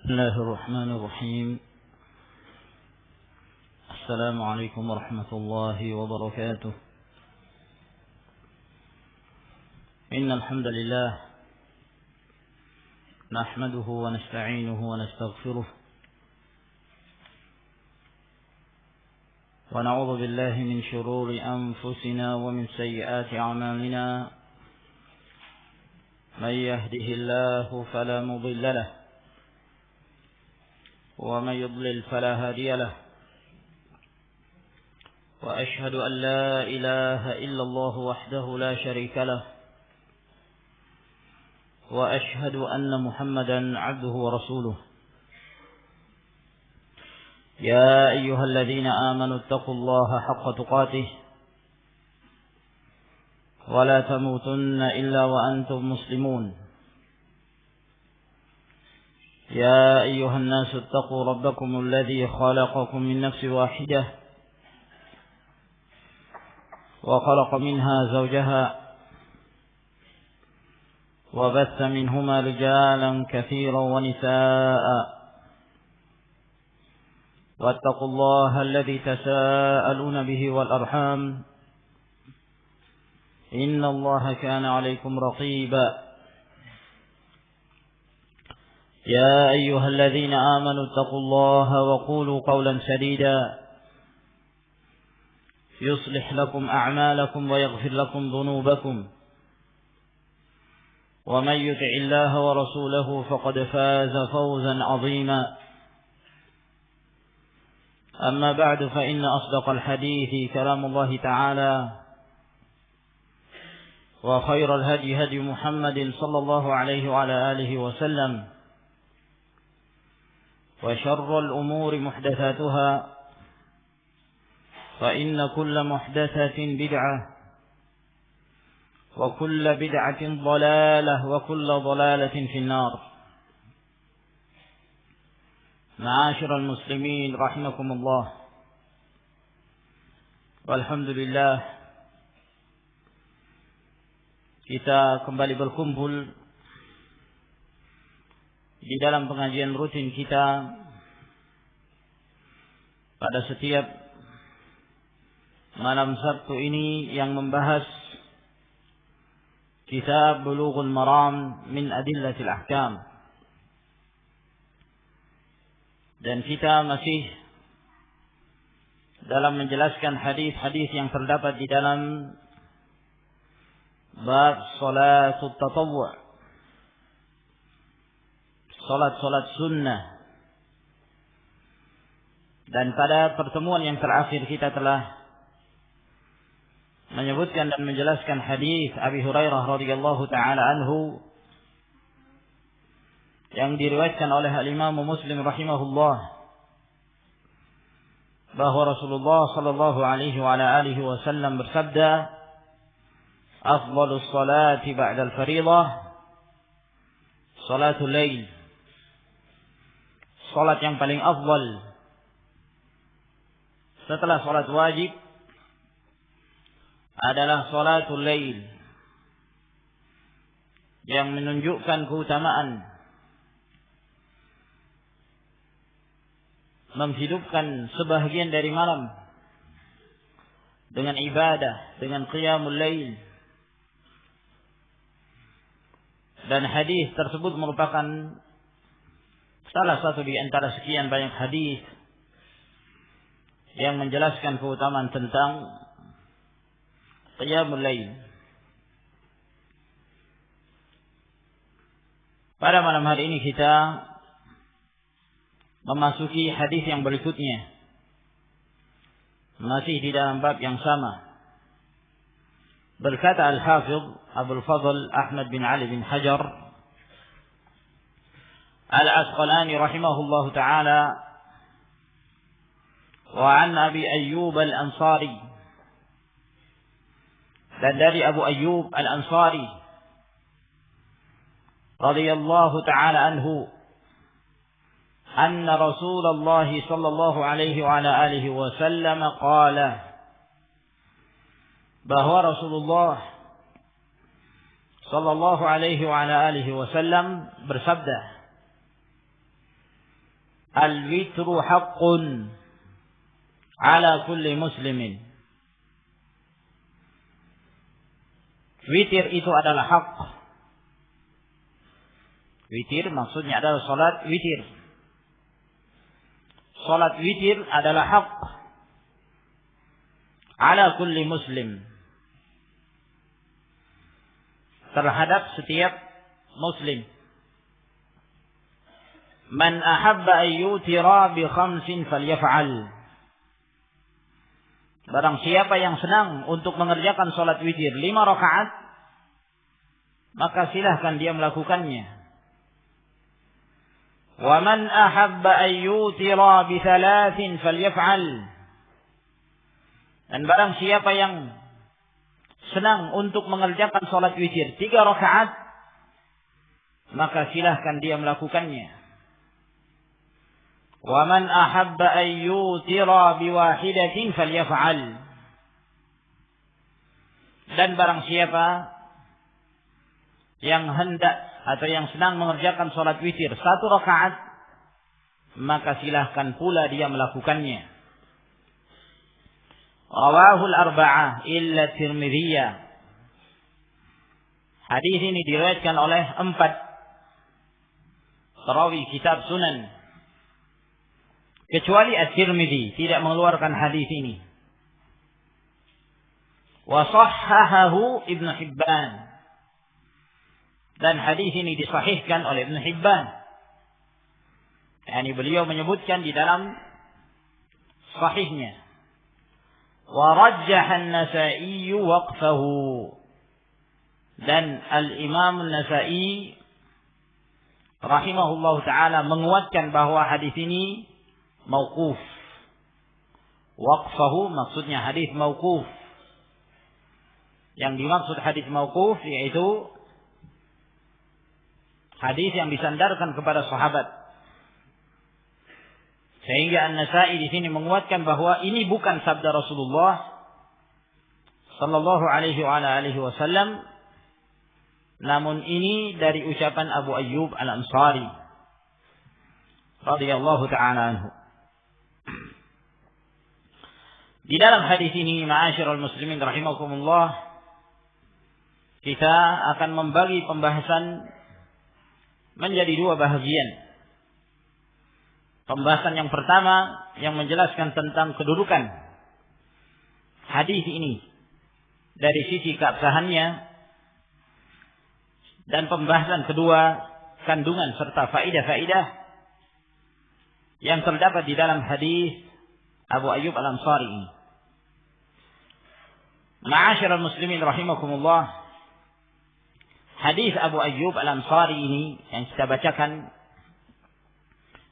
بسم الله الرحمن الرحيم. السلام عليكم ورحمة الله وبركاته. إن الحمد لله نحمده ونستعينه ونستغفره ونعوذ بالله من شرور أنفسنا ومن سيئات أعمالنا. من يهده الله فلا مضل له ومن يضلل فلا هادي له، وأشهد أن لا إله إلا الله وحده لا شريك له، وأشهد أن محمدا عبده ورسوله. يا أيها الذين آمنوا اتقوا الله حق تقاته ولا تموتن إلا وأنتم مسلمون. يا أيها الناس اتقوا ربكم الذي خلقكم من نفس واحدة وخلق منها زوجها وبث منهما رجالا كثيرا ونساء، واتقوا الله الذي تساءلون به والأرحام إن الله كان عليكم رقيبا. يا أيها الذين آمنوا اتقوا الله وقولوا قولا سديدا يصلح لكم أعمالكم ويغفر لكم ذنوبكم، ومن يطع الله ورسوله فقد فاز فوزا عظيما. أما بعد، فإن أصدق الحديث كلام الله تعالى، وخير الهدي هدي محمد صلى الله عليه وعلى آله وسلم، وشر الأمور محدثاتها، فإن كل محدثة بدعة، وكل بدعة ضلالة، وكل ضلالة في النار. معاشر المسلمين رحمكم الله، walhamdulillah, kita kembali berkumpul di dalam pengajian rutin kita pada setiap malam Sabtu ini yang membahas kitab Bulughul Maram min Adillatil Ahkam, dan kita masih dalam menjelaskan hadis-hadis yang terdapat di dalam bab salatut tatawwu', salat sunnah. Dan pada pertemuan yang terakhir kita telah menyebutkan dan menjelaskan hadis Abi Hurairah radhiyallahu taala anhu yang diriwayatkan oleh Imam Muslim rahimahullah, bahwa Rasulullah sallallahu alaihi wa ala alihi wasallam bersabda, afdhalus salati ba'da al-fariidah salatul lail. Salat yang paling afdal setelah salat wajib adalah salatul lail, yang menunjukkan keutamaan menghidupkan sebahagian dari malam dengan ibadah, dengan qiyamul lail. Dan hadis tersebut merupakan salah satu di antara sekian banyak hadis yang menjelaskan keutamaan tentang qiyamul lail. Pada malam hari ini kita memasuki hadis yang berikutnya, masih di dalam bab yang sama. Berkata Al-Hafidh Abul Fadl Ahmad bin Ali bin Hajar Al-Asqalani rahimahullahu ta'ala, wa an Abi Ayyub Al-Ansari, dan dari Abu Ayyub Al-Ansari radhiyallahu ta'ala anhu, anna Rasulullah sallallahu alaihi wa ala alihi wasallam qala, bahwa Rasulullah sallallahu alaihi wa ala alihi wasallam bersabda, al-witru haqqun ala kulli muslimin. Witir itu adalah hak. Witir maksudnya adalah salat witir. Salat witir adalah hak ala kulli muslim, terhadap setiap muslim. Man ahabba an yutira bi khamsin falyaf'al. Barang siapa yang senang untuk mengerjakan salat witir 5 rakaat, maka silahkan dia melakukannya. Wa man ahabba an yutira bi 3 falyaf'al. Dan barang siapa yang senang untuk mengerjakan salat witir 3 rakaat, maka silahkan dia melakukannya. Wa man ahabba an yutira bi 1 falyaf'al. Dan barang siapa yang hendak atau yang senang mengerjakan salat witir 1 rakaat, maka silahkan pula dia melakukannya. Rawahul arba'ah illa Tirmidzi. Hadis ini diriwayatkan oleh 4 perawi kitab Sunan, kecuali At-Tirmidzi tidak mengeluarkan hadis ini. Wa sahhahahu Ibnu Hibban. Dan hadis ini disahihkan oleh Ibnu Hibban. Yani beliau menyebutkan di dalam sahihnya. Wa rajjaha an-Nasa'i waqfahu. Dan Al-Imam An-Nasa'i rahimahullahu taala menguatkan bahwa hadis ini mauquf. Waqfahu maksudnya hadis mauquf. Yang dimaksud hadis mauquf yaitu hadis yang disandarkan kepada sahabat. Sehingga An-Nasa'i di sini menguatkan bahwa ini bukan sabda Rasulullah sallallahu alaihi wasallam, namun ini dari ucapan Abu Ayyub Al-Ansari radhiyallahu ta'ala anhu. Di dalam hadis ini, ma'asyiral muslimin rahimakumullah, kita akan membagi pembahasan menjadi 2 bahagian. Pembahasan yang pertama yang menjelaskan tentang kedudukan hadis ini dari sisi keabsahannya, dan pembahasan kedua kandungan serta faidah-faidah yang terdapat di dalam hadis Abu Ayyub Al-Ansari ini. Ma'asyiral muslimin rahimakumullah, hadis Abu Ayyub Al-Ansari ini yang kita bacakan,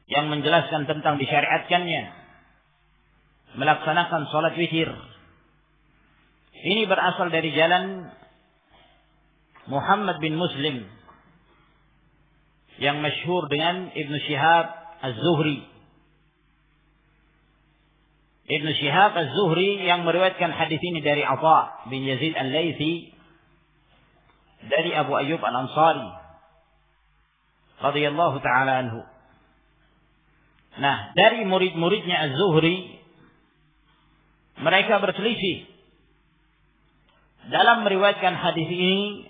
yang menjelaskan tentang disyariatkannya melaksanakan salat witir, ini berasal dari jalan Muhammad bin Muslim yang masyhur dengan Ibnu Syihab Az-Zuhri. Ibnu Syihab Az-Zuhri yang meriwayatkan hadis ini dari Atha bin Yazid Al-Laitsi dari Abu Ayyub Al-Ansari radhiyallahu ta'ala anhu. Nah, dari murid-muridnya Az-Zuhri, mereka berselisih dalam meriwayatkan hadis ini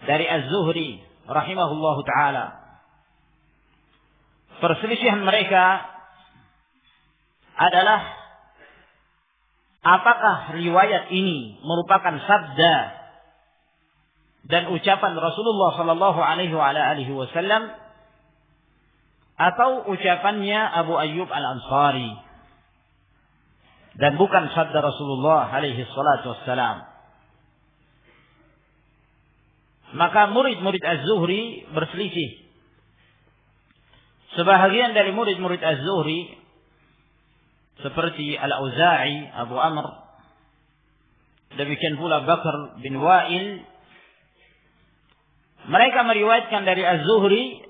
dari Az-Zuhri rahimahullahu ta'ala. Perselisihan mereka adalah apakah riwayat ini merupakan sabda dan ucapan Rasulullah sallallahu alaihi wasallam atau ucapannya Abu Ayyub Al-Ansari dan bukan sabda Rasulullah alaihi salatu wassalam. Maka murid-murid Az-Zuhri berselisih. Sebahagian dari murid-murid Az-Zuhri seperti Al-Auza'i, Abu Amr, demikian pula Bakar bin Wa'il, mereka meriwayatkan dari Az-Zuhri,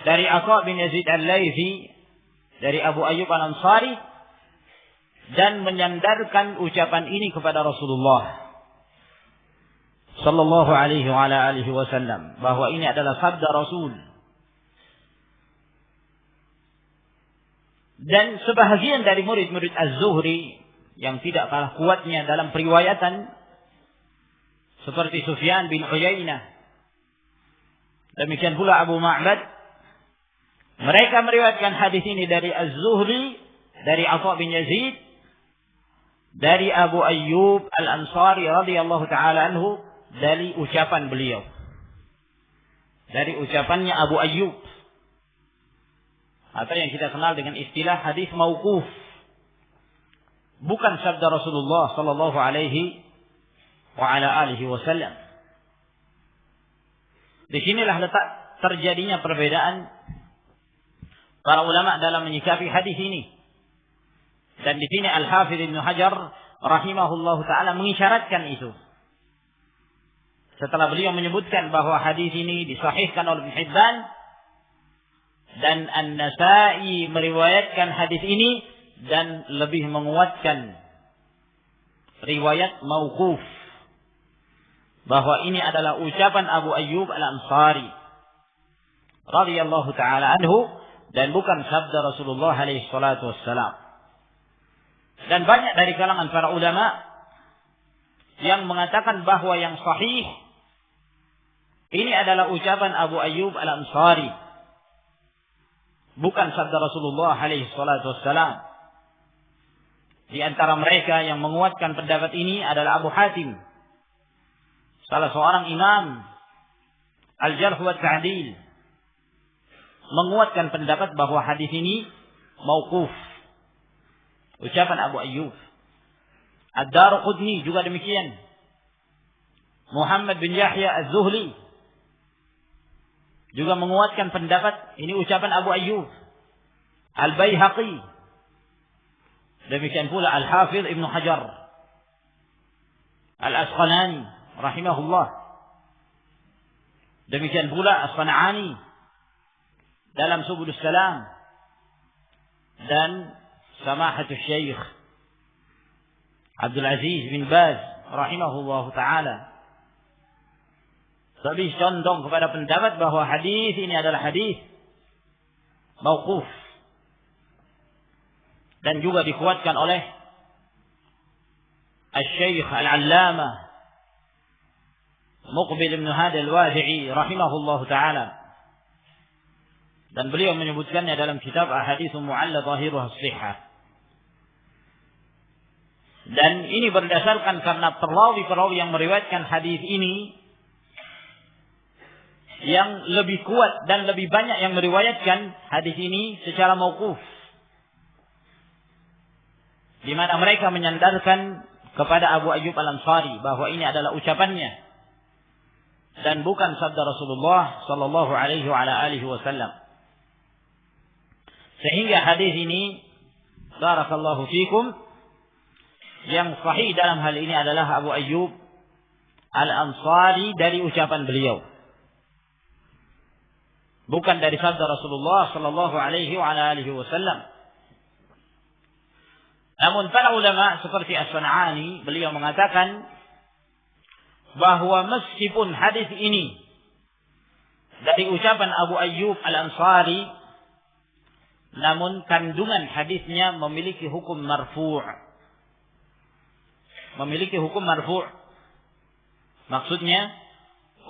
dari Atha bin Yazid Al-Laitsi, dari Abu Ayyub Al-Ansari, dan menyandarkan ucapan ini kepada Rasulullah sallallahu alaihi wasallam, bahwa ini adalah sabda Rasul. Dan sebahagian dari murid-murid Az-Zuhri yang tidak kalah kuatnya dalam periwayatan seperti Sufyan bin Uyainah, demikian pula Abu Ma'bad, mereka meriwayatkan hadis ini dari Az-Zuhri, dari Atha bin Yazid, dari Abu Ayyub Al-Ansari radhiyallahu taala anhu, dari ucapan beliau. Dari ucapannya Abu Ayyub, atau yang kita kenal dengan istilah hadis mauquf. Bukan sabda Rasulullah sallallahu alaihi wa ala alihi wasallam. Di sinilah letak terjadinya perbedaan para ulama dalam menyikapi hadis ini. Dan di sini Al-Hafidz Ibnu Hajar rahimahullahu taala mengisyaratkan itu. Setelah beliau menyebutkan bahwa hadis ini disahihkan oleh Ibnu Hibban dan An-Nasa'i meriwayatkan hadis ini dan lebih menguatkan riwayat mauquf bahwa ini adalah ucapan Abu Ayyub Al-Ansari radhiyallahu taala anhu dan bukan sabda Rasulullah alaihi salatu wassalam. Dan banyak dari kalangan para ulama yang mengatakan bahwa yang sahih ini adalah ucapan Abu Ayyub Al-Ansari, bukan sabda Rasulullah alaihi salatu wassalam. Di antara mereka yang menguatkan pendapat ini adalah Abu Hatim, salah seorang imam Al-Jarh wa Ta'dil, menguatkan pendapat bahwa hadis ini mauquf, ucapan Abu Ayyub. Ad-Daruqutni juga demikian. Muhammad bin Yahya Az-Zuhli juga menguatkan pendapat ini ucapan Abu Ayyub. Al-Baihaqi, demikian pula Al-Hafidz Ibnu Hajar Al-Asqalani rahimahullah, demikian pula As-San'ani dalam Subulus Salam, dan Samahatul Syekh Abdul Aziz bin Baz rahimahullahu taala lebih condong kepada pendapat bahwa hadis ini adalah hadis mauquf, dan juga dikuatkan oleh Al-Syekh Al-Allamah Muqbil bin Hadi Al-Wadi'i rahimahullahu taala, dan beliau menyebutkannya dalam kitab Ahadits Mu'alla Zahiruha As-Sihhah. Dan ini berdasarkan karena perawi-perawi yang meriwayatkan hadis ini yang lebih kuat dan lebih banyak yang meriwayatkan hadis ini secara mauquf, di mana mereka menyandarkan kepada Abu Ayyub Al-Ansari bahwa ini adalah ucapannya dan bukan sabda Rasulullah sallallahu alaihi wa ala alihi wasallam. Sehingga hadis ini, barakallahu fikum, yang sahih dalam hal ini adalah Abu Ayyub Al-Ansari dari ucapan beliau, bukan dari sabda Rasulullah sallallahu alaihi wa alihi wasallam. Namun para ulama seperti As-San'ani, beliau mengatakan bahwa meskipun hadis ini dari ucapan Abu Ayyub Al-Ansari, namun kandungan hadisnya memiliki hukum marfu'. Memiliki hukum marfu'. Maksudnya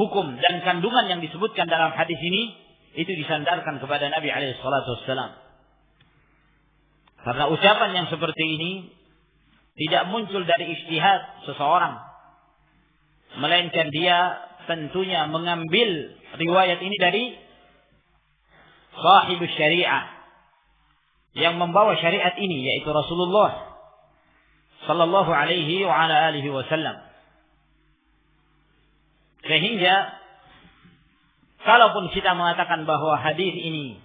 hukum dan kandungan yang disebutkan dalam hadis ini itu disandarkan kepada Nabi alaihi salatu wassalam. Karena ucapan yang seperti ini tidak muncul dari ijtihad seseorang, melainkan dia tentunya mengambil riwayat ini dari sahibus syariah, yang membawa syariat ini, yaitu Rasulullah sallallahu alaihi wa ala alihi wasallam. Sehingga kalaupun kita mengatakan bahwa hadis ini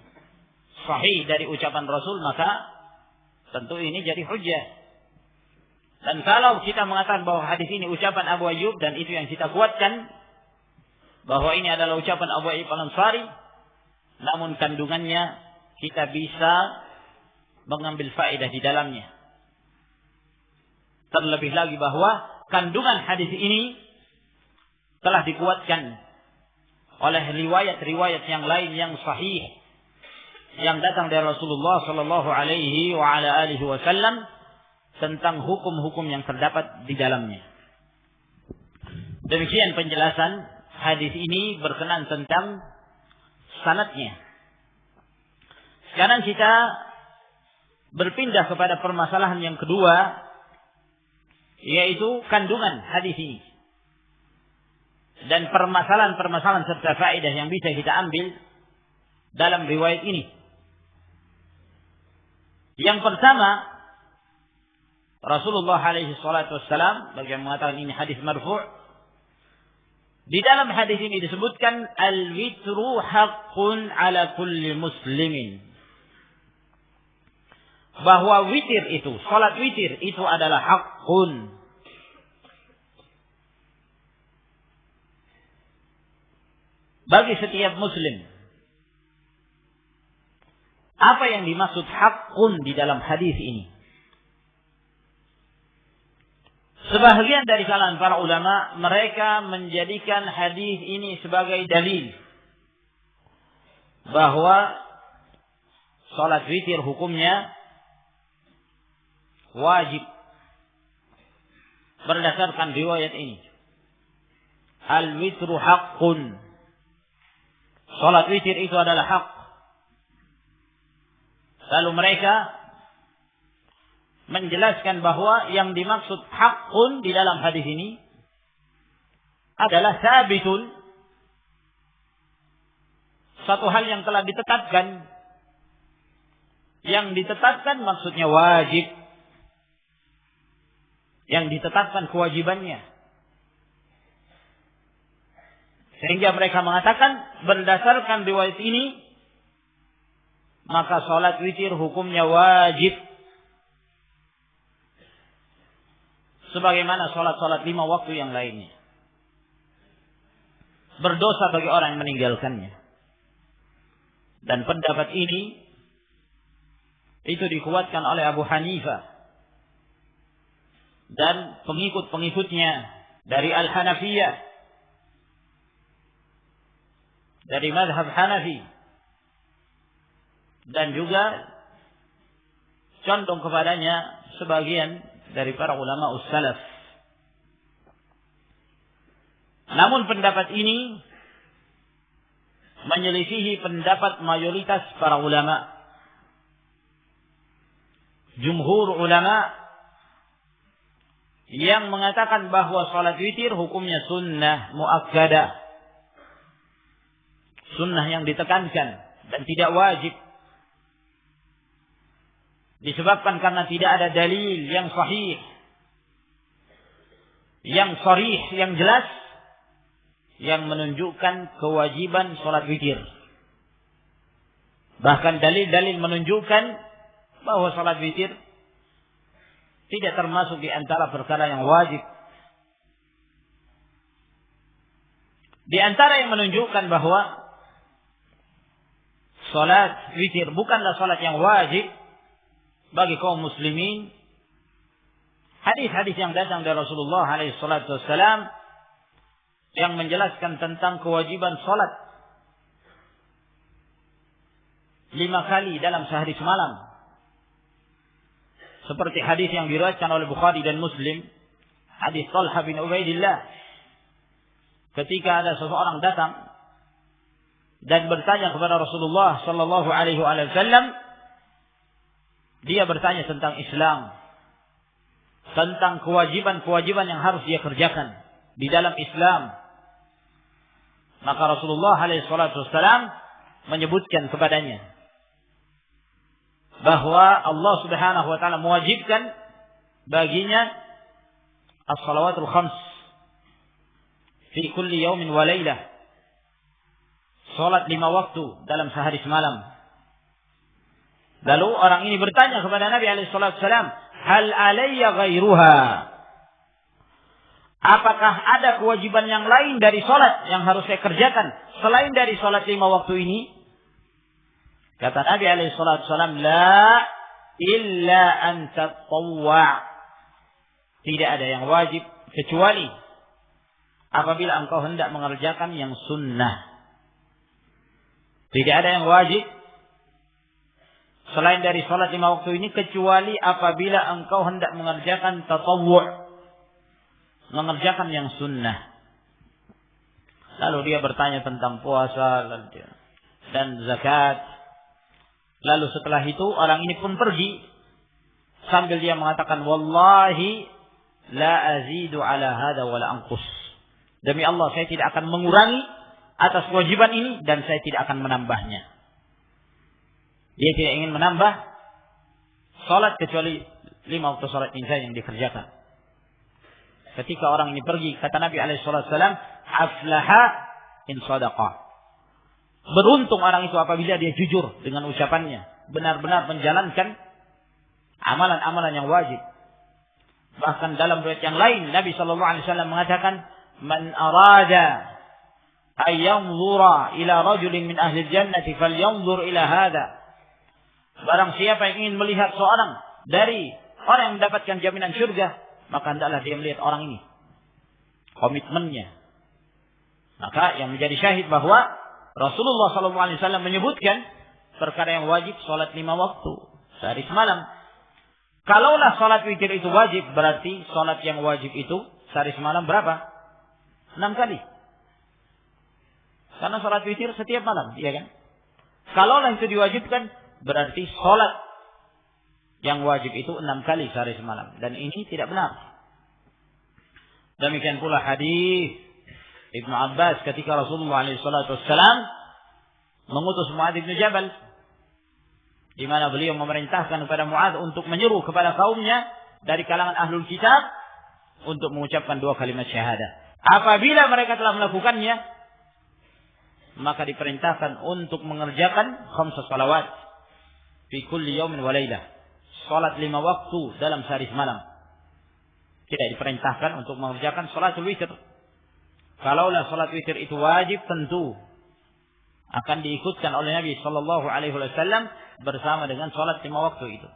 sahih dari ucapan Rasul, maka tentu ini jadi hujjah. Dan kalau kita mengatakan bahwa hadis ini ucapan Abu Ayyub, dan itu yang kita kuatkan bahwa ini adalah ucapan Abu Ayyub Al-Ansari, namun kandungannya kita bisa mengambil faedah di dalamnya. Terlebih lagi bahwa kandungan hadis ini telah dikuatkan oleh riwayat-riwayat yang lain yang sahih yang datang dari Rasulullah sallallahu alaihi wa ala alihi wasallam tentang hukum-hukum yang terdapat di dalamnya. Demikian penjelasan hadis ini berkenaan tentang sanadnya. Sekarang kita berpindah kepada permasalahan yang kedua, yaitu kandungan hadis ini dan permasalahan-permasalahan serta faedah yang bisa kita ambil dalam riwayat ini. Yang pertama, Rasulullah alaihi salatu wassalam bagi yang mengatakan ini hadis marfu', di dalam hadis ini disebutkan al-witru haqqun ala kulli muslimin, bahwa witir itu, salat witir itu adalah haqqun, bagi setiap muslim. Apa yang dimaksud haqqun di dalam hadis ini? Sebahagian dari kalangan para ulama, mereka menjadikan hadis ini sebagai dalil bahwa salat witir hukumnya wajib berdasarkan riwayat ini. Al-witru haqqun. Salat witir itu adalah hak. Lalu mereka menjelaskan bahwa yang dimaksud haqqun di dalam hadis ini adalah sabitun, satu hal yang telah ditetapkan. Yang ditetapkan maksudnya wajib, yang ditetapkan kewajibannya. Sehingga mereka mengatakan berdasarkan riwayat ini, maka salat witir hukumnya wajib, sebagaimana salat-salat 5 waktu yang lainnya. Berdosa bagi orang yang meninggalkannya. Dan pendapat ini itu dikuatkan oleh Abu Hanifah dan pengikut-pengikutnya dari Al-Hanafiyah, dari mazhab Hanafi, dan juga condong kepadanya sebagian dari para ulama ussalaf. Namun pendapat ini menyelisihi pendapat mayoritas para ulama. Jumhur ulama yang mengatakan bahwa salat witir hukumnya sunnah muakkadah, sunnah yang ditekankan dan tidak wajib, disebabkan karena tidak ada dalil yang sahih, yang sharih, yang jelas, yang menunjukkan kewajiban salat witir. Bahkan dalil-dalil menunjukkan bahwa salat witir tidak termasuk di antara perkara yang wajib. Di antara yang menunjukkan bahwa salat witir bukanlah salat yang wajib bagi kaum muslimin, hadis-hadis yang datang dari Rasulullah alaihi salatu wassalam yang menjelaskan tentang kewajiban salat 5 kali dalam sehari semalam. Seperti hadis yang diriwayatkan oleh Bukhari dan Muslim, hadis Talha bin Ubaidillah, ketika ada seseorang datang dan bertanya kepada Rasulullah sallallahu alaihi wasallam, dia bertanya tentang Islam, tentang kewajiban-kewajiban yang harus dia kerjakan di dalam Islam. Maka Rasulullah alaihi wasallam menyebutkan kepadanya bahwa Allah Subhanahu wa taala mewajibkan baginya as-salawatul khams fi kulli yaumin wa lailah, salat 5 waktu dalam sehari semalam. Lalu orang ini bertanya kepada Nabi alaihi wasallam, hal alayya ghairuha? Apakah ada kewajiban yang lain dari salat yang harus saya kerjakan selain dari salat 5 waktu ini? Kata Nabi alaihi wasallam, la illa an tatawwa. Tidak ada yang wajib kecuali apabila engkau hendak mengerjakan yang sunnah. Tidak ada yang wajib selain dari salat 5 waktu ini kecuali apabila engkau hendak mengerjakan tatawwu', mengerjakan yang sunnah. Lalu dia bertanya tentang puasa dan zakat. Lalu setelah itu orang ini pun pergi sambil dia mengatakan, wallahi la azidu ala hada wa la anqus. Demi Allah, saya tidak akan mengurangi atas kewajiban ini dan saya tidak akan menambahnya. Dia tidak ingin menambah salat kecuali 5 waktu salat ini saja yang dikerjakan. Ketika orang ini pergi, kata Nabi SAW, aflaha in sadaqah. Beruntung orang itu apabila dia jujur dengan ucapannya, benar-benar menjalankan amalan-amalan yang wajib. Bahkan dalam riwayat yang lain Nabi SAW mengatakan, man arada ay yanzura ila rajulin min ahli jannati falyanzur ila hadha. Barang siapa yang ingin melihat seorang dari orang yang mendapatkan jaminan surga, maka hendaklah dia melihat orang ini, komitmennya. Maka yang menjadi syahid bahwa Rasulullah SAW menyebutkan perkara yang wajib salat 5 waktu sehari semalam. Kalaulah salat witir itu wajib, berarti salat yang wajib itu sehari semalam berapa? 6 kali. Karena salat witir setiap malam, iya kan? Kalaulah itu diwajibkan, berarti salat yang wajib itu 6 kali sehari semalam. Dan ini tidak benar. Demikian pula hadis Ibnu Abbas ketika Rasulullah SAW mengutus Mu'adz bin Jabal, di mana beliau memerintahkan kepada Mu'adz untuk menyeru kepada kaumnya dari kalangan ahlul kitab untuk mengucapkan 2 kalimat syahadah. Apabila mereka telah melakukannya, maka diperintahkan untuk mengerjakan 5 salawat fi kulli yaumin wa lailah. Salat 5 waktu dalam sehari semalam. Tidak diperintahkan untuk mengerjakan salatul witir. Kalaulah salat witir itu wajib, tentu akan diikutkan oleh Nabi sallallahu alaihi wasallam bersama dengan salat 5 waktu itu.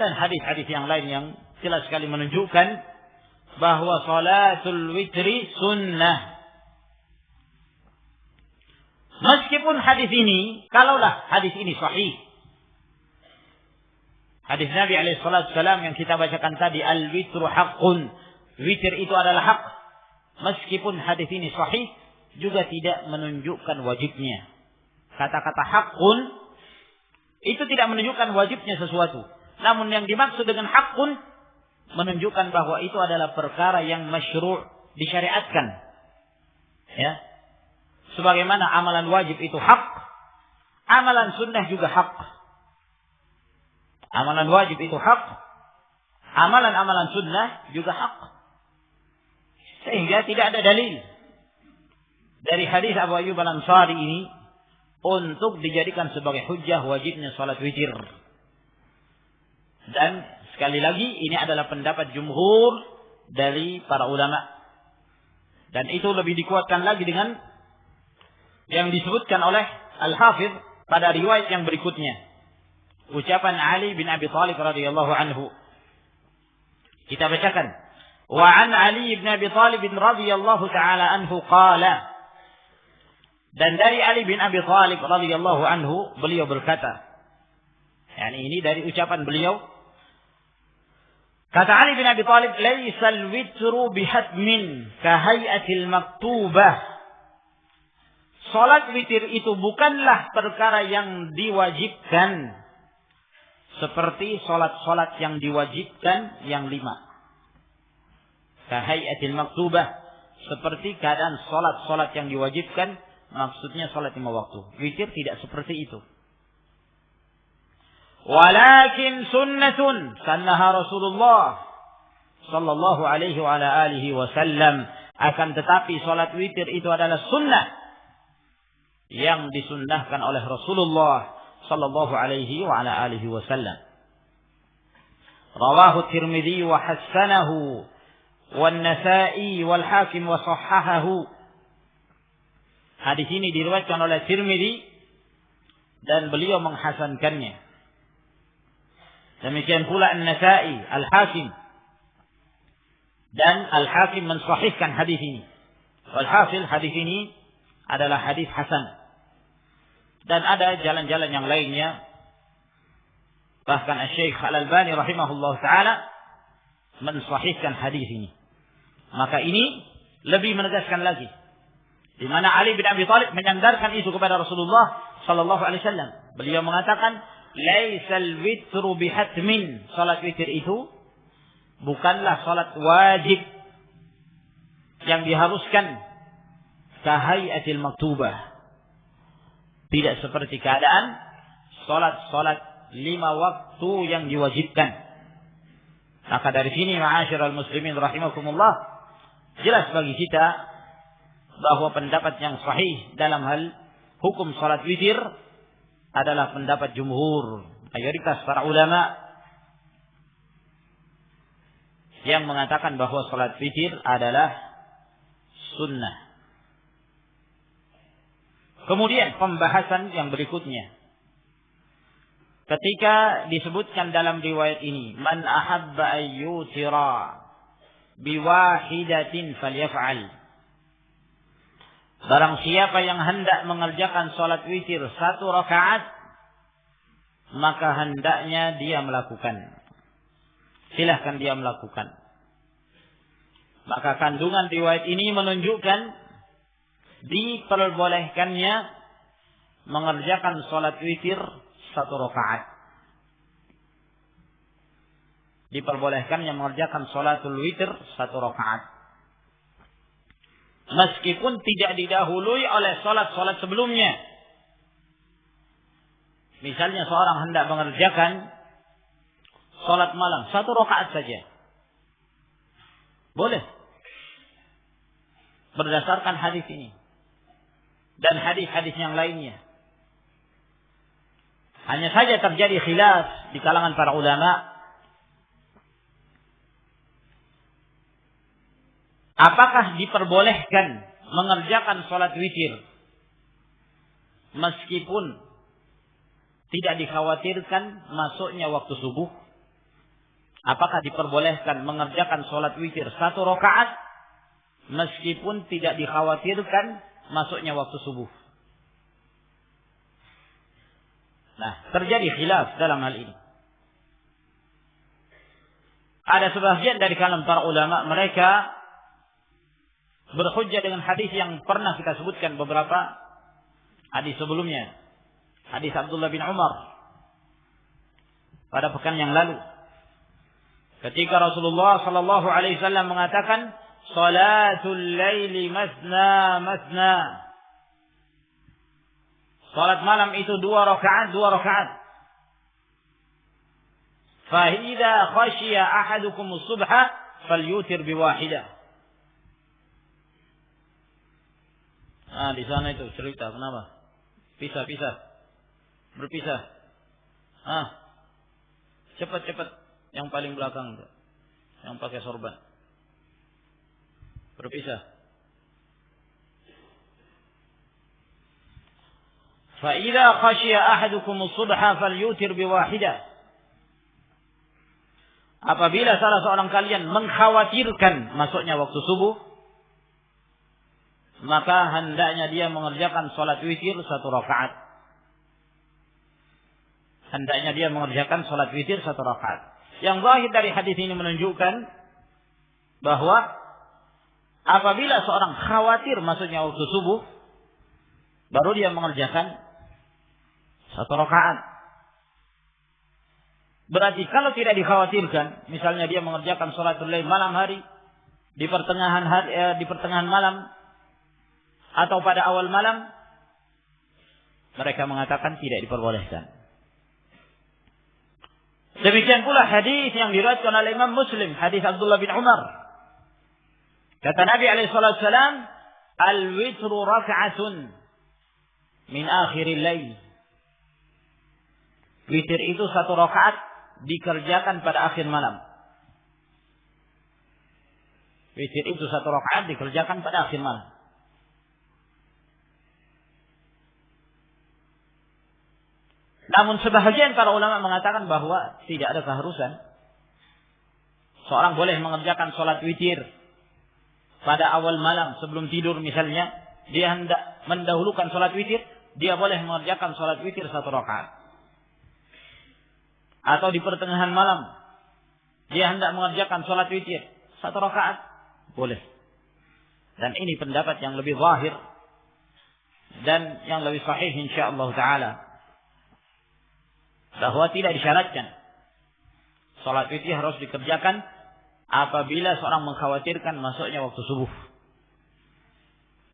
Dan hadis-hadis yang lain yang jelas sekali menunjukkan bahwa salatul witri sunnah. Meskipun hadis ini, kalaulah hadis ini sahih, hadis Nabi SAW yang kita bacakan tadi, al-witru haqqun, witir itu adalah hak. Meskipun hadis ini sahih, juga tidak menunjukkan wajibnya. Kata-kata haqqun itu tidak menunjukkan wajibnya sesuatu. Namun yang dimaksud dengan haqqun menunjukkan bahwa itu adalah perkara yang masyru', disyariatkan. Ya. Sebagaimana amalan wajib itu hak, amalan sunnah juga hak. Amalan wajib itu hak, amalan-amalan sunnah juga hak. Sehingga tidak ada dalil dari hadis Abu Ayyub Al-Ansari ini untuk dijadikan sebagai hujjah wajibnya salat witir. Dan sekali lagi ini adalah pendapat jumhur dari para ulama. Dan itu lebih dikuatkan lagi dengan yang disebutkan oleh Al-Hafidh pada riwayat yang berikutnya. Ucapan Ali bin Abi Thalib radhiyallahu anhu. Kita bacakan. Wa an Ali bin Abi Thalib radhiyallahu taala anhu qala. Dan dari Ali bin Abi Thalib radhiyallahu anhu beliau berkata. Ini dari ucapan beliau. Kata Ali bin Abi Thalib, "Laisal witru bihatmin ka hay'atil maktubah." Salat witir itu bukanlah perkara yang diwajibkan seperti salat-salat yang diwajibkan yang 5. Ka hay'atil maktubah, seperti keadaan salat-salat yang diwajibkan, maksudnya salat 5 waktu. Witir tidak seperti itu. Walakin sunnatun sannaha Rasulullah sallallahu alaihi wa ala alihi wasallam. Akan tetapi salat witir itu adalah sunnah yang disunnahkan oleh Rasulullah sallallahu alaihi wa ala alihi wasallam. Rawahu Tirmidzi wa hassanahu wan Nasa'i wal Hakim wa sahhahahu. Hadis ini diriwayatkan oleh Tirmidzi dan beliau menghasankannya. Demikian pula An-Nasa'i, Al-Hakim. Dan Al-Hakim mensahihkan hadis ini. Walhasil hadis ini adalah hadis hasan. Dan ada jalan-jalan yang lainnya Bahkan Syekh Al-Albani rahimahullah ta'ala mensahihkan hadis ini. Maka ini lebih menegaskan lagi. Di mana Ali bin Abi Thalib menyandarkan itu kepada Rasulullah sallallahu alaihi wasallam. Beliau mengatakan, "Laisal witru bihatmin." Salat witir itu bukanlah salat wajib yang diharuskan kahayatil maktubah. Tidak seperti keadaan salat 5 waktu yang diwajibkan. Maka dari sini ma'asyiral muslimin rahimakumullah, jelas bagi kita bahwa pendapat yang sahih dalam hal hukum salat witir adalah pendapat jumhur, mayoritas para ulama yang mengatakan bahwa salat witir adalah sunnah. Kemudian pembahasan yang berikutnya, ketika disebutkan dalam riwayat ini, man ahabba ayyutira biwahidatin falyaf'al. Barang siapa yang hendak mengerjakan salat witir 1 rakaat, maka hendaknya dia melakukan. Silahkan dia melakukan. Maka kandungan riwayat ini menunjukkan diperbolehkannya mengerjakan salat witir 1 rakaat. Diperbolehkannya mengerjakan salatul witir 1 rakaat. Meskipun tidak didahului oleh salat-salat sebelumnya. Misalnya seorang hendak mengerjakan salat malam 1 rakaat saja. Boleh. Berdasarkan hadis ini. Dan hadis-hadis yang lainnya. Hanya saja terjadi khilaf di kalangan para ulama. Apakah diperbolehkan mengerjakan salat witir meskipun tidak dikhawatirkan masuknya waktu subuh? Apakah diperbolehkan mengerjakan salat witir 1 rakaat meskipun tidak dikhawatirkan masuknya waktu subuh? Nah, terjadi khilaf dalam hal ini. Ada sebagian dari kalangan para ulama, mereka berhujjah dengan hadis yang pernah kita sebutkan beberapa hadis sebelumnya. Hadis Abdullah bin Umar pada pekan yang lalu. Ketika Rasulullah sallallahu alaihi wasallam mengatakan, "Salatul laili masna masna." Salat malam itu 2 rakaat, 2 rakaat. Fa idza khashiya ahadukum as-subha falyutir biwahidah. Di sana itu cerita kenapa? Pisah. Berpisah. Cepat. Yang paling belakang itu. Yang pakai sorban. Berpisah. Fa idza khashiya ahadukum as-subha falyutir biwahidah. Apabila salah seorang kalian mengkhawatirkan masuknya waktu subuh, maka hendaknya dia mengerjakan salat witir 1 rakaat. Hendaknya dia mengerjakan salat witir 1 rakaat. Yang zahir dari hadis ini menunjukkan bahwa apabila seorang khawatir masuknya waktu subuh, baru dia mengerjakan 1 rakaat. Berarti kalau tidak dikhawatirkan, misalnya dia mengerjakan salatul lail malam hari, di pertengahan malam, atau pada awal malam, mereka mengatakan tidak diperbolehkan. Demikian pula hadis yang diriwayatkan oleh Imam Muslim, hadis Abdullah bin Umar. Kata Nabi alaihi salatu wasallam, "Al-witru rak'atun min akhiril lail." Witir itu 1 rakaat dikerjakan pada akhir malam. Witir itu 1 rakaat dikerjakan pada akhir malam. Namun sebahagian para ulama mengatakan bahwa tidak ada keharusan. Seorang boleh mengerjakan salat witir pada awal malam sebelum tidur misalnya. Dia hendak mendahulukan salat witir, dia boleh mengerjakan salat witir 1 rakaat. atau di pertengahan malam dia hendak mengerjakan sholat witir 1 rakaat, boleh. Dan ini pendapat yang lebih zahir dan yang lebih sahih insyaallah taala, bahwa tidak disyaratkan sholat witir harus dikerjakan apabila seorang mengkhawatirkan masuknya waktu subuh.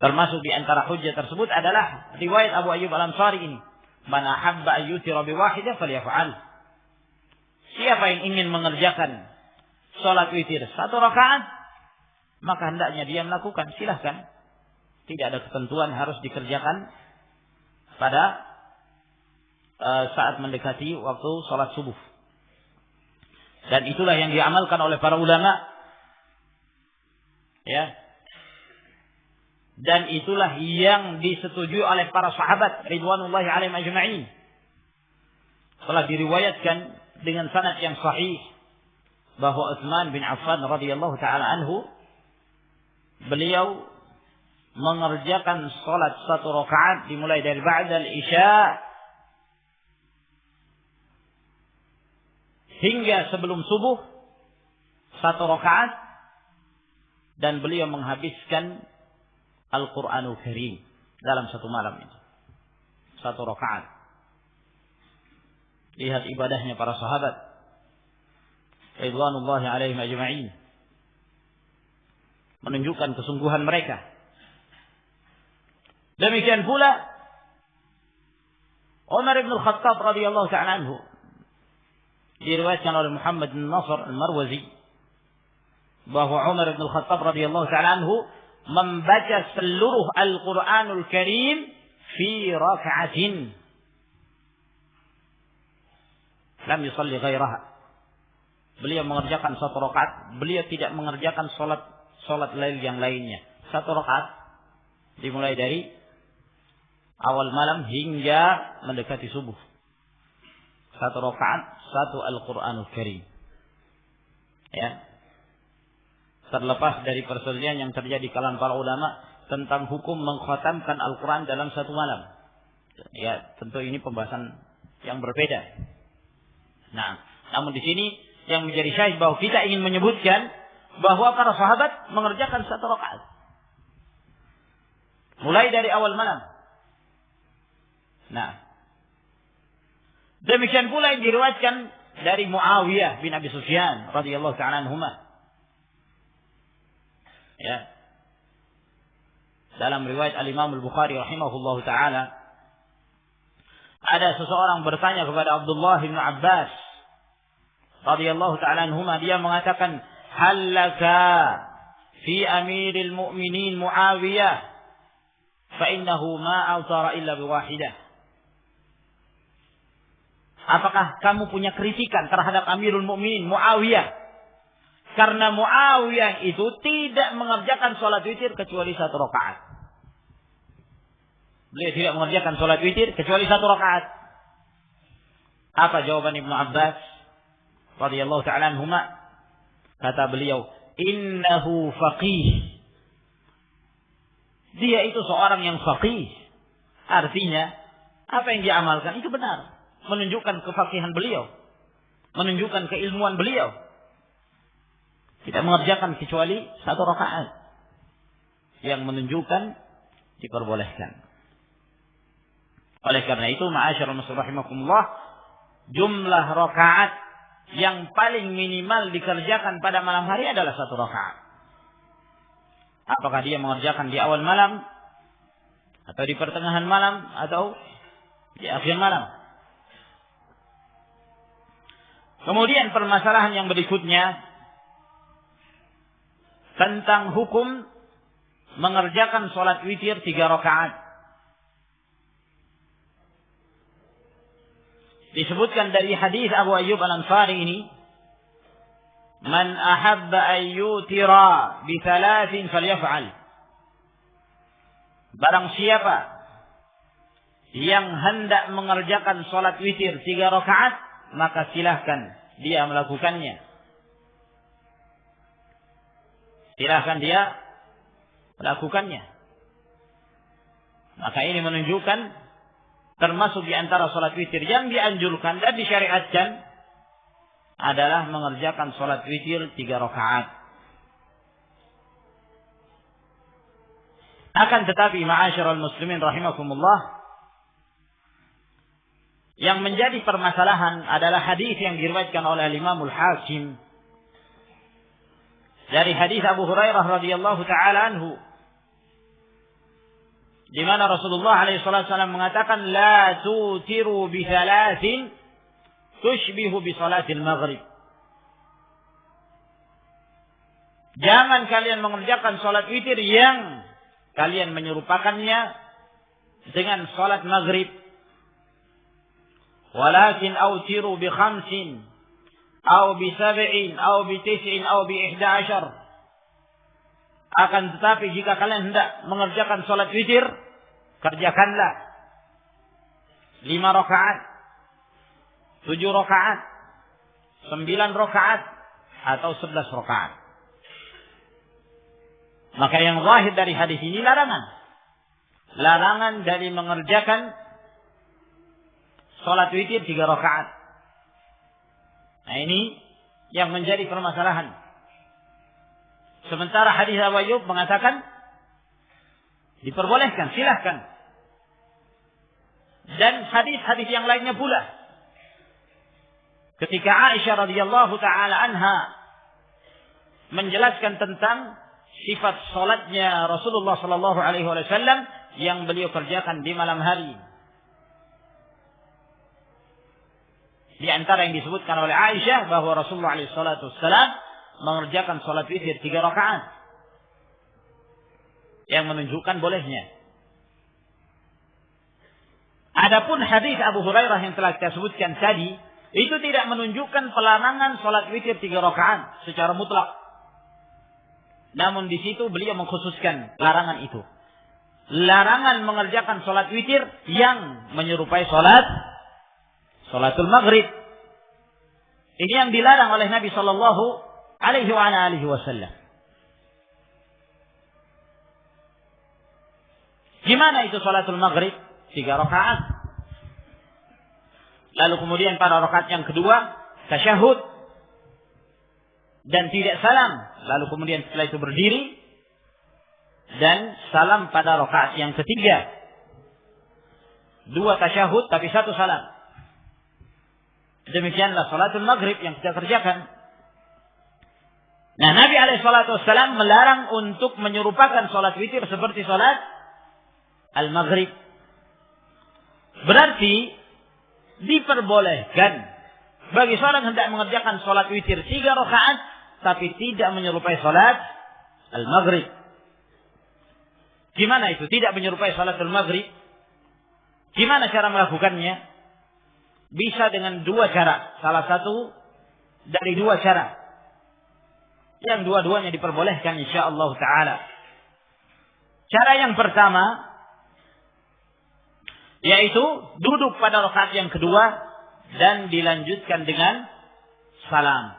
Termasuk di antara hujjah tersebut adalah riwayat Abu Ayyub Al-Ansari ini, "Man ahabba ayyutira biwahidah falyaf'al." Siapa yang ingin mengerjakan sholat witir 1 rakaat, maka hendaknya dia melakukan, silahkan. Tidak ada ketentuan harus dikerjakan pada saat mendekati waktu sholat subuh. Dan itulah yang diamalkan oleh para ulama, ya. Dan itulah yang disetujui oleh para sahabat ridwanullahi alaihim ajma'in. Telah diriwayatkan dengan sanad yang sahih bahwa Utsman bin Affan radhiyallahu taala anhu, beliau mengerjakan salat 1 rakaat dimulai dari ba'dal isya hingga sebelum subuh 1 rakaat, dan beliau menghabiskan Al-Quranul Karim dalam 1 malam itu 1 rakaat. Lihat ibadahnya para sahabat ridwanullahi alaihim ajma'in, menunjukkan kesungguhan mereka. Demikian pula Umar bin Al-Khattab radhiyallahu ta'ala anhu, diriwayatkan oleh Muhammad bin Nasr Al-Marwazi bahwa Umar bin Al-Khattab radhiyallahu ta'ala anhu membaca seluruh Al-Quranul Karim fi raka'atin lam yusalli ghairaha. Beliau mengerjakan 1 rakaat, beliau tidak mengerjakan salat lail yang lainnya. 1 rakaat dimulai dari awal malam hingga mendekati subuh. 1 rakaat, 1 Al-Quranul Karim. Ya. Terlepas dari perselisihan yang terjadi kalangan para ulama tentang hukum mengkhatamkan Al-Quran dalam 1 malam. Ya, tentu ini pembahasan yang berbeda. Nah, namun di sini yang menjadi syahid bahwa kita ingin menyebutkan bahwa para sahabat mengerjakan 1 rakaat mulai dari awal malam. Nah, demikian pula yang diriwayatkan dari Muawiyah bin Abi Sufyan radhiyallahu ta'ala anhuma. Ya. Dalam riwayat Al-Imam Al-Bukhari rahimahullahu ta'ala, ada seseorang bertanya kepada Abdullah bin Abbas radhiyallahu ta'ala anhuma, dia mengatakan, "Hallaka fi amiril mu'minin Muawiyah fa innahu ma awtara illa biwahidah." Apakah kamu punya kritikan terhadap Amirul Mukminin Muawiyah? Karena Muawiyah itu tidak mengerjakan sholat witir kecuali 1 rakaat. Beliau tidak mengerjakan sholat witir kecuali 1 rakaat. Apa jawaban Ibnu Abbas radhiyallahu ta'ala anhuma? Kata beliau, "Innahu faqih." Dia itu seorang yang faqih. Artinya, apa yang dia amalkan itu benar. Menunjukkan kefaqihan beliau. Menunjukkan keilmuan beliau. Tidak mengerjakan kecuali 1 rakaat, yang menunjukkan diperbolehkan. Oleh karena itu, ma'asyiral muslimin rahimakumullah, jumlah rakaat yang paling minimal dikerjakan pada malam hari adalah 1 rakaat. Apakah dia mengerjakan di awal malam, atau di pertengahan malam, atau di akhir malam. Kemudian permasalahan yang berikutnya tentang hukum mengerjakan sholat witir 3 rakaat. Disebutkan dari hadis Abu Ayyub Al-Ansari ini, "Man ahabba ayyutira bi 3 falyaf'al." Barang siapa yang hendak mengerjakan sholat witir 3 rakaat, maka silahkan dia melakukannya. Silahkan dia melakukannya. Maka ini menunjukkan termasuk di antara sholat witir yang dianjurkan dan disyariatkan adalah mengerjakan sholat witir 3 rakaat. Akan tetapi ma'asyiral muslimin rahimakumullah, yang menjadi permasalahan adalah hadis yang diriwayatkan oleh Imam Al-Hakim dari hadis Abu Hurairah radhiyallahu taala anhu, di mana Rasulullah alaihi wasallam mengatakan la tutiru bi thalathin tushbihu bi salatil maghrib. Jangan kalian mengerjakan salat witir yang kalian menyerupakannya dengan salat maghrib. Walakin autiru bi khamsin aw bi sab'in aw bi tis'in aw bi 11. Akan tetapi jika kalian hendak mengerjakan salat witir, kerjakanlah 5 rakaat, 7 rakaat, 9 rakaat, atau 11 rakaat. Maka yang zahir dari hadis ini larangan. Larangan dari mengerjakan salat witir 3 rakaat. Nah ini yang menjadi permasalahan. Sementara hadis Abu Ayyub mengatakan diperbolehkan, silahkan. Dan hadis-hadis yang lainnya pula. Ketika Aisyah radhiyallahu taala anha menjelaskan tentang sifat salatnya Rasulullah sallallahu alaihi wasallam yang beliau kerjakan di malam hari. Di antara yang disebutkan oleh Aisyah bahwa Rasulullah alaihi wasallam mengerjakan salat witir 3 rakaat. Yang menunjukkan bolehnya. Adapun hadis Abu Hurairah yang telah kita sebutkan tadi, itu tidak menunjukkan pelarangan salat witir 3 rakaat secara mutlak. Namun di situ beliau mengkhususkan larangan itu. Larangan mengerjakan salat witir yang menyerupai salatul maghrib. Ini yang dilarang oleh Nabi sallallahu alaihi wasallam. Gimana itu salatul maghrib? 3 rakaat. Lalu kemudian pada rakaat yang kedua tasyahud dan tidak salam. Lalu kemudian setelah itu berdiri dan salam pada rakaat yang ketiga. 2 tasyahud tapi 1 salam. Demikianlah salatul maghrib yang kita kerjakan. Nah, Nabi alaihissalam melarang untuk menyerupakan salat witir seperti salat al-maghrib. Berarti diperbolehkan bagi seorang hendak mengerjakan salat witir 3 rakaat tapi tidak menyerupai salat al-maghrib. Gimana itu? Tidak menyerupai salat al-maghrib. Gimana cara melakukannya? Bisa dengan 2 cara. Salah satu dari 2 cara. Yang dua-duanya diperbolehkan insyaallah ta'ala. Cara yang pertama yaitu duduk pada rakaat yang kedua dan dilanjutkan dengan salam.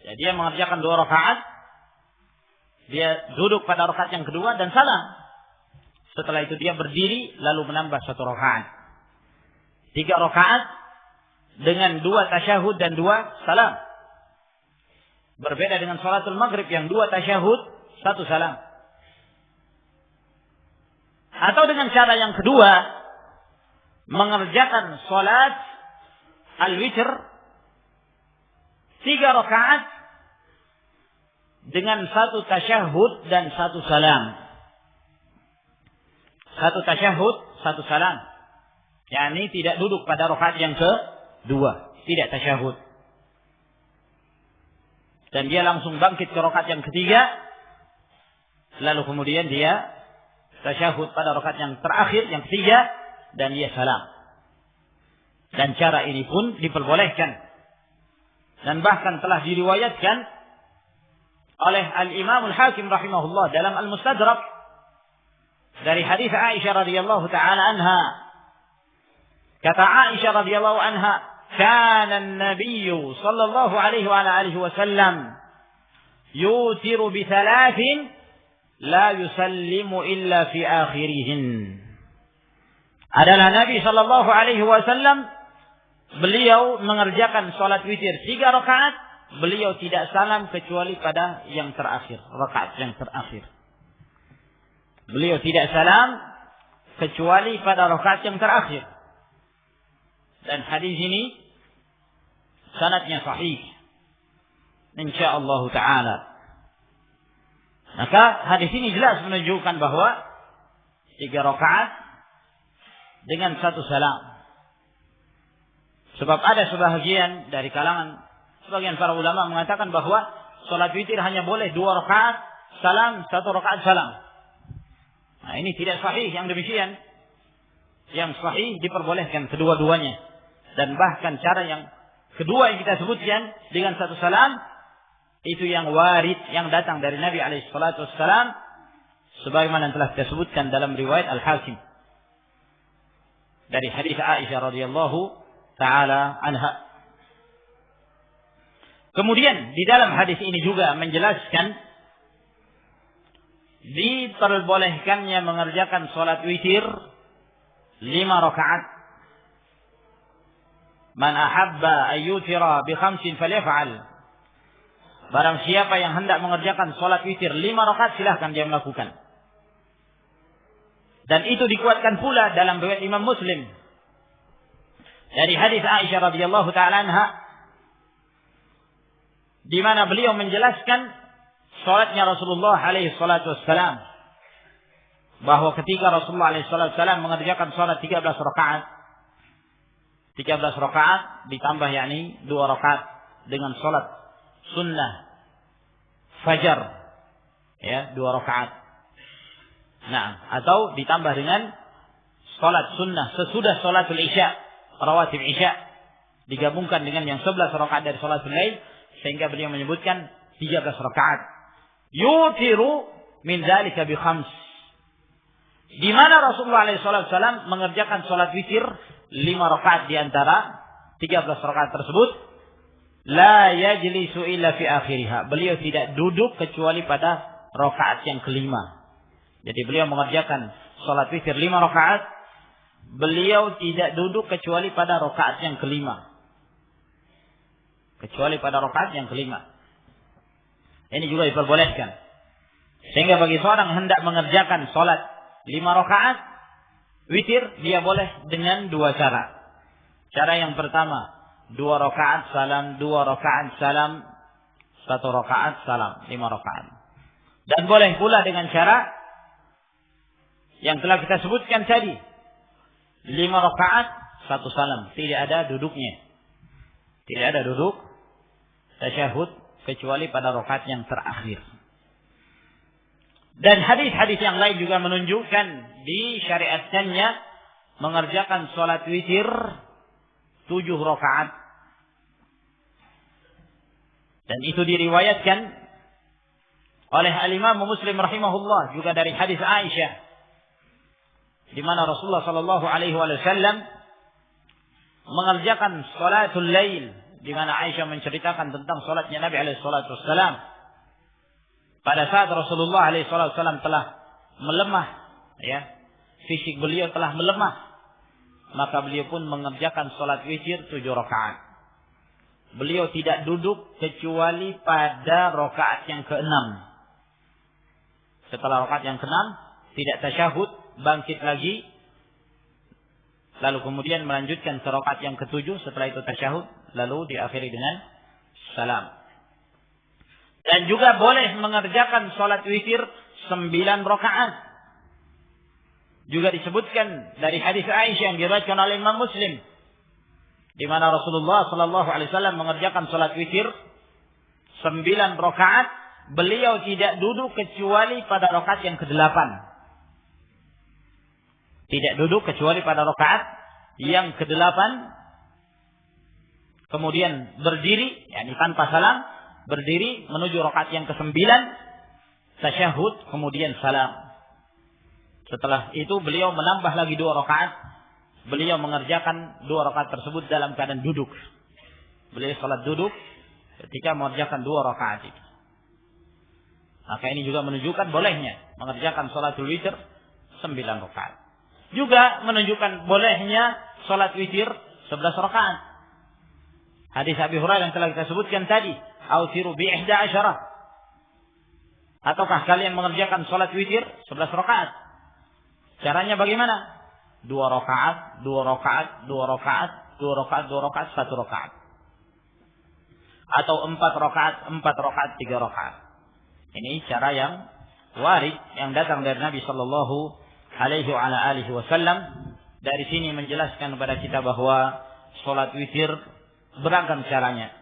Jadi dia mengerjakan 2 rakaat, dia duduk pada rakaat yang kedua dan salam. Setelah itu dia berdiri lalu menambah 1 rakaat. 3 rakaat dengan 2 tasyahud dan 2 salam. Berbeda dengan salatul maghrib yang 2 tasyahud, 1 salam. Atau dengan cara yang kedua, mengerjakan salat al-witr 3 rakaat dengan 1 tasyahud dan 1 salam. 1 tasyahud, 1 salam. yakni tidak duduk pada rakaat yang kedua, tidak tasyahud. Dan dia langsung bangkit ke rakaat yang ketiga, lalu kemudian dia tasyahud pada rakaat yang terakhir, yang ketiga, dan dia salam. Dan cara ini pun diperbolehkan. Dan bahkan telah diriwayatkan oleh Al-Imam Al-Hakim rahimahullah dalam Al-Mustadrak dari hadis Aisyah radhiyallahu taala anha. Kata Aisyah radhiyallahu anha, "Kana an-nabiy sallallahu alaihi wa alihi wasallam yutiru bi thalathin la yusallimu illa fi akhirihin." Adalah Nabi sallallahu alaihi wasallam beliau mengerjakan sholat witir 3 rakaat, beliau tidak salam kecuali pada yang terakhir, rakaat yang terakhir. Beliau tidak salam kecuali pada rakaat yang terakhir. Dan hadis ini sanadnya sahih, insyaallah taala. Maka hadis ini jelas menunjukkan bahwa 3 rakaat dengan 1 salam. Sebab ada sebagian dari kalangan sebagian para ulama mengatakan bahwa sholat witir hanya boleh 2 rakaat salam, 1 rakaat salam. Nah, ini tidak sahih yang demikian. Yang sahih diperbolehkan kedua-duanya. Dan bahkan cara yang kedua yang kita sebutkan dengan 1 salam, itu yang warid, yang datang dari Nabi SAW, sebagaimana telah kita sebutkan dalam riwayat Al-Hakim dari hadis Aisyah radhiyallahu taala anha. Kemudian di dalam hadis ini juga menjelaskan diperbolehkannya mengerjakan sholat witir 5 rakaat. Man ahabba ayyutira bi 5 falyaf'al. Barang siapa yang hendak mengerjakan sholat witir 5 rakaat, silahkan dia melakukan. Dan itu dikuatkan pula dalam riwayat Imam Muslim dari hadis Aisyah radhiyallahu taala anha, di mana beliau menjelaskan salatnya Rasulullah alaihi salatu wassalam, bahwa ketika Rasulullah alaihi salatu wassalam mengerjakan salat 13 rakaat ditambah yakni 2 rakaat dengan salat sunnah fajar, ya, 2 rakaat. Nah, atau ditambah dengan salat sunnah sesudah salatul isya, rawatib isya, digabungkan dengan yang 11 rakaat dari salatul lail, sehingga beliau menyebutkan 13 rakaat. Yutiru min dzalika bi 5. Di mana Rasulullah SAW mengerjakan salat witir 5 rakaat di antara 13 rakaat tersebut. La yajlisu illa fi akhiriha. Beliau tidak duduk kecuali pada rakaat yang kelima. Jadi beliau mengerjakan salat witir 5 rakaat, beliau tidak duduk kecuali pada rakaat yang kelima. Kecuali pada rakaat yang kelima. Ini juga diperbolehkan. Sehingga bagi seorang yang hendak mengerjakan salat 5 rakaat witir, dia boleh dengan 2 cara. Cara yang pertama, 2 rakaat salam, 2 rakaat salam, 1 rakaat salam, 5 rakaat. Dan boleh pula dengan cara yang telah kita sebutkan tadi, 5 rakaat 1 salam, tidak ada duduknya. Tidak ada duduk tasyahud kecuali pada rakaat yang terakhir. Dan hadis-hadis yang lain juga menunjukkan disyariatkannya mengerjakan salat witir 7 rakaat. Dan itu diriwayatkan oleh Al-Imam Muslim rahimahullah juga dari hadis Aisyah, di mana Rasulullah sallallahu alaihi wasallam mengerjakan salatul lail, di mana Aisyah menceritakan tentang salatnya Nabi alaihi salatu wasallam pada saat Rasulullah alaihi salatu wasallam telah melemah, ya, fisik beliau telah melemah, maka beliau pun mengerjakan salat witir 7 rakaat. Beliau tidak duduk kecuali pada rakaat yang ke-6. Setelah rakaat yang ke-6 tidak tasyahud, bangkit lagi, lalu kemudian melanjutkan ke rakaat yang ke-7, setelah itu tasyahud, lalu diakhiri dengan salam. Dan juga boleh mengerjakan salat witir 9 rakaat. Juga disebutkan dari hadis Aisyah yang diriwayatkan oleh Imam Muslim, di mana Rasulullah sallallahu alaihi wasallam mengerjakan salat witir 9 rakaat, beliau tidak duduk kecuali pada rakaat yang ke-8. Tidak duduk kecuali pada rakaat yang ke-8. Kemudian berdiri, yakni tanpa salam, berdiri menuju rakaat yang ke-9, tasyahud, kemudian salam. Setelah itu beliau menambah lagi 2 rakaat. Beliau mengerjakan 2 rakaat tersebut dalam keadaan duduk. Beliau salat duduk ketika mengerjakan 2 rakaat itu. Maka ini juga menunjukkan bolehnya mengerjakan salatul witir 9 rakaat. Juga menunjukkan bolehnya salat witir 11 rakaat. Hadis Abi Hurairah yang telah kita sebutkan tadi, "Autiru bi 11." Ataukah kalian mengerjakan salat witir 11 rakaat? Caranya bagaimana? 2 rakaat, 2 rakaat, 2 rakaat, 2 rakaat, 2 rakaat, 1 rakaat. Atau 4 rakaat, 4 rakaat, 3 rakaat. Ini cara yang warid yang datang dari Nabi sallallahu alaihi wasallam. Dari sini menjelaskan kepada kita bahwa salat witir beragam caranya.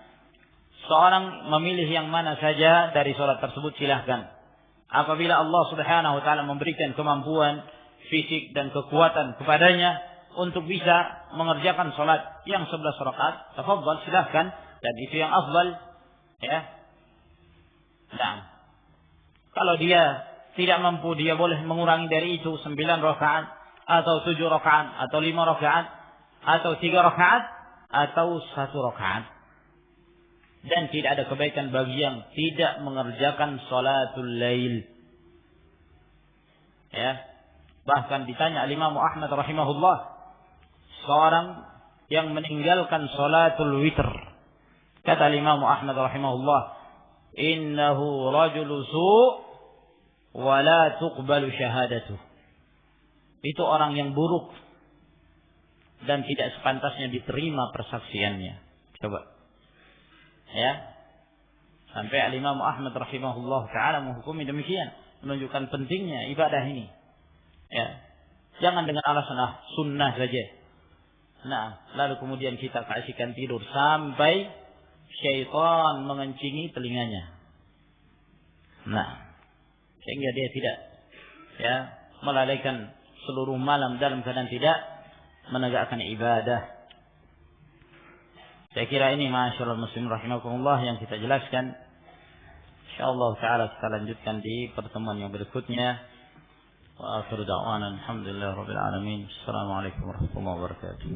Seorang memilih yang mana saja dari salat tersebut silahkan. Apabila Allah Subhanahu wa taala memberikan kemampuan fisik dan kekuatan kepadanya untuk bisa mengerjakan salat yang 11 rakaat, tafadhal silahkan, dan itu yang afdal, ya. Nah, kalau dia tidak mampu, dia boleh mengurangi dari itu 9 rakaat atau 7 rakaat atau 5 rakaat atau 3 rakaat atau 1 rakaat. Dan tidak ada kebaikan bagi yang tidak mengerjakan salatul lail. Ya. Bahkan ditanya Imam Ahmad rahimahullah, seorang yang meninggalkan salatul witr. Kata Imam Ahmad rahimahullah, "Innahu rajulu su' wa la tuqbalu syahadatuh." Itu orang yang buruk dan tidak sepantasnya diterima persaksiannya. Coba. Ya, sampai Imam Ahmad rahimahullah taala menghukumi demikian, menunjukkan pentingnya ibadah ini. Ya, jangan dengan alasan sunnah saja. Nah, lalu kemudian kita kasihkan tidur sampai syaitan mengencingi telinganya. Nah, sehingga dia tidak melalaikan seluruh malam dalam keadaan tidak menegakkan ibadah. Saya kira ini ma'asyiral muslimin rahimakumullah yang kita jelaskan. Insyaallah taala kita lanjutkan di pertemuan yang berikutnya. Wa akhiru da'wana alhamdulillahirabbil alamin. Assalamualaikum warahmatullahi wabarakatuh.